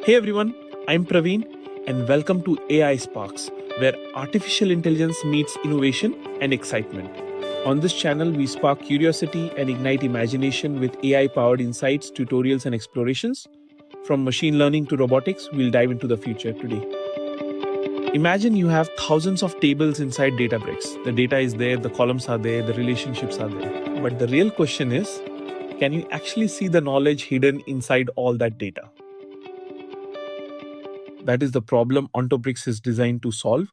Hey everyone, I'm Praveen and welcome to AI Sparks, where artificial intelligence meets innovation and excitement. On this channel, we spark curiosity and ignite imagination with AI powered insights, tutorials, and explorations. From machine learning to robotics, we'll dive into the future today. Imagine you have thousands of tables inside Databricks. The data is there, the columns are there, the relationships are there. But the real question is, can you actually see the knowledge hidden inside all that data? That is the problem OntoBricks is designed to solve.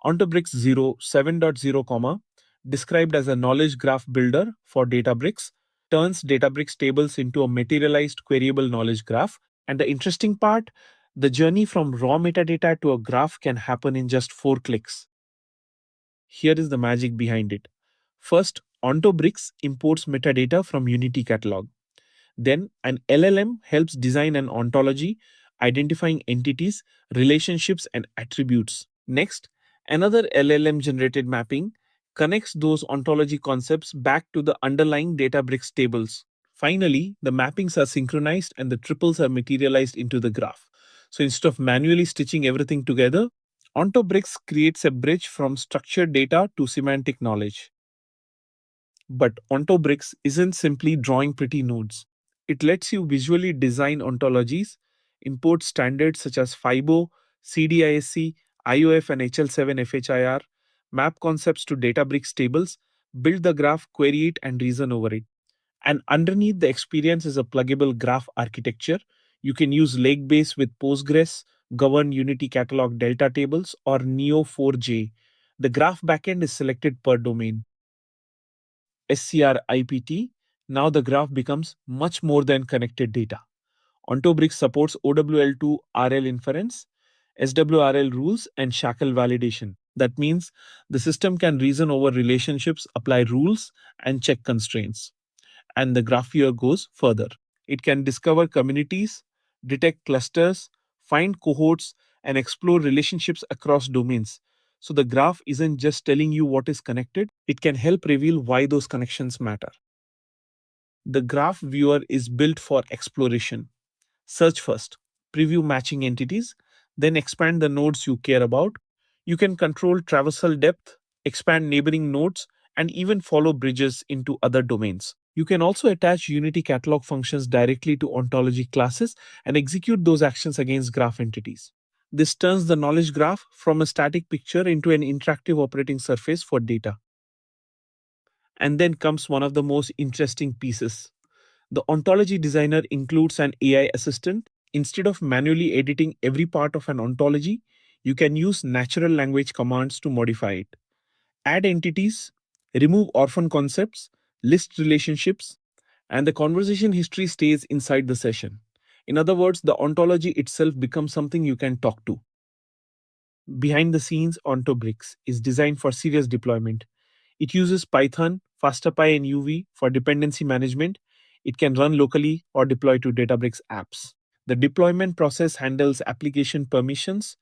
OntoBricks 7.0, described as a knowledge graph builder for Databricks, turns Databricks tables into a materialized queryable knowledge graph. And the interesting part, the journey from raw metadata to a graph can happen in just 4 clicks. Here is the magic behind it. First, OntoBricks imports metadata from Unity catalog. Then an LLM helps design an ontology, identifying entities, relationships, and attributes. Next, another LLM generated mapping connects those ontology concepts back to the underlying Databricks tables. Finally, the mappings are synchronized and the triples are materialized into the graph. So instead of manually stitching everything together, OntoBricks creates a bridge from structured data to semantic knowledge. But OntoBricks isn't simply drawing pretty nodes. It lets you visually design ontologies, import standards such as FIBO, CDISC, IOF, and HL7 FHIR, map concepts to Databricks tables, build the graph, query it, and reason over it. And underneath the experience is a pluggable graph architecture. You can use Lakebase with Postgres, govern Unity catalog delta tables, or Neo4j. The graph backend is selected per domain. SCRIPT, now the graph becomes much more than connected data. OntoBricks supports OWL2 RL inference, SWRL rules, and SHACL validation. That means the system can reason over relationships, apply rules, and check constraints. And the graph viewer goes further. It can discover communities, detect clusters, find cohorts, and explore relationships across domains. So the graph isn't just telling you what is connected, it can help reveal why those connections matter. The graph viewer is built for exploration. Search first, preview matching entities, then expand the nodes you care about. You can control traversal depth, expand neighboring nodes, and even follow bridges into other domains. You can also attach Unity catalog functions directly to ontology classes and execute those actions against graph entities. This turns the knowledge graph from a static picture into an interactive operating surface for data. And then comes one of the most interesting pieces. The ontology designer includes an AI assistant. Instead of manually editing every part of an ontology, you can use natural language commands to modify it. Add entities, remove orphan concepts, list relationships, and the conversation history stays inside the session. In other words, the ontology itself becomes something you can talk to. Behind the scenes, OntoBricks is designed for serious deployment. It uses Python, FastAPI, and UV for dependency management. It can run locally or deploy to Databricks apps. The deployment process handles application permissions,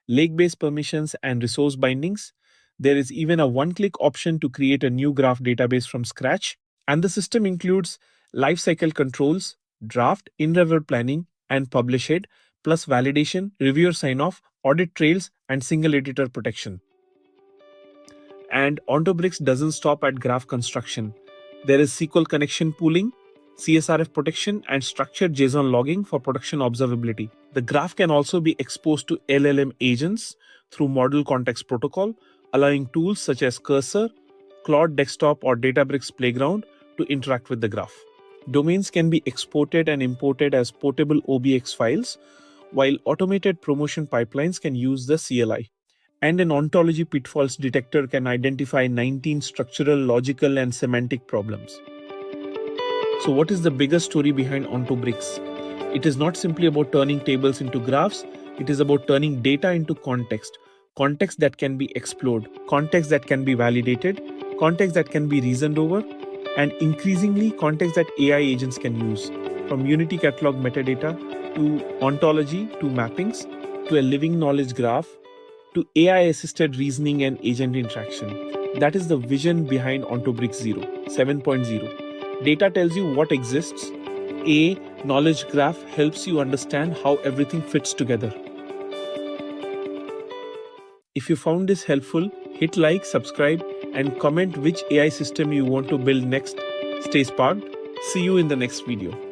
lake-based permissions, and resource bindings. There is even a one-click option to create a new graph database from scratch. And the system includes lifecycle controls, draft, in-river planning, and publish it, plus validation, reviewer sign-off, audit trails, and single editor protection. And OntoBricks doesn't stop at graph construction. There is SQL connection pooling, CSRF protection, and structured JSON logging for production observability. The graph can also be exposed to LLM agents through Model Context Protocol, allowing tools such as Cursor, Claude Desktop, or Databricks Playground to interact with the graph. Domains can be exported and imported as portable OBX files, while automated promotion pipelines can use the CLI. And an ontology pitfalls detector can identify 19 structural, logical, and semantic problems. So what is the bigger story behind OntoBricks? It is not simply about turning tables into graphs, it is about turning data into context. Context that can be explored, context that can be validated, context that can be reasoned over, and increasingly context that AI agents can use. From Unity catalog metadata to ontology to mappings to a living knowledge graph to AI-assisted reasoning and agent interaction. That is the vision behind OntoBricks 7.0. Data tells you what exists. A, Knowledge graph helps you understand how everything fits together. If you found this helpful, hit like, subscribe, and comment which AI system you want to build next. Stay sparked. See you in the next video.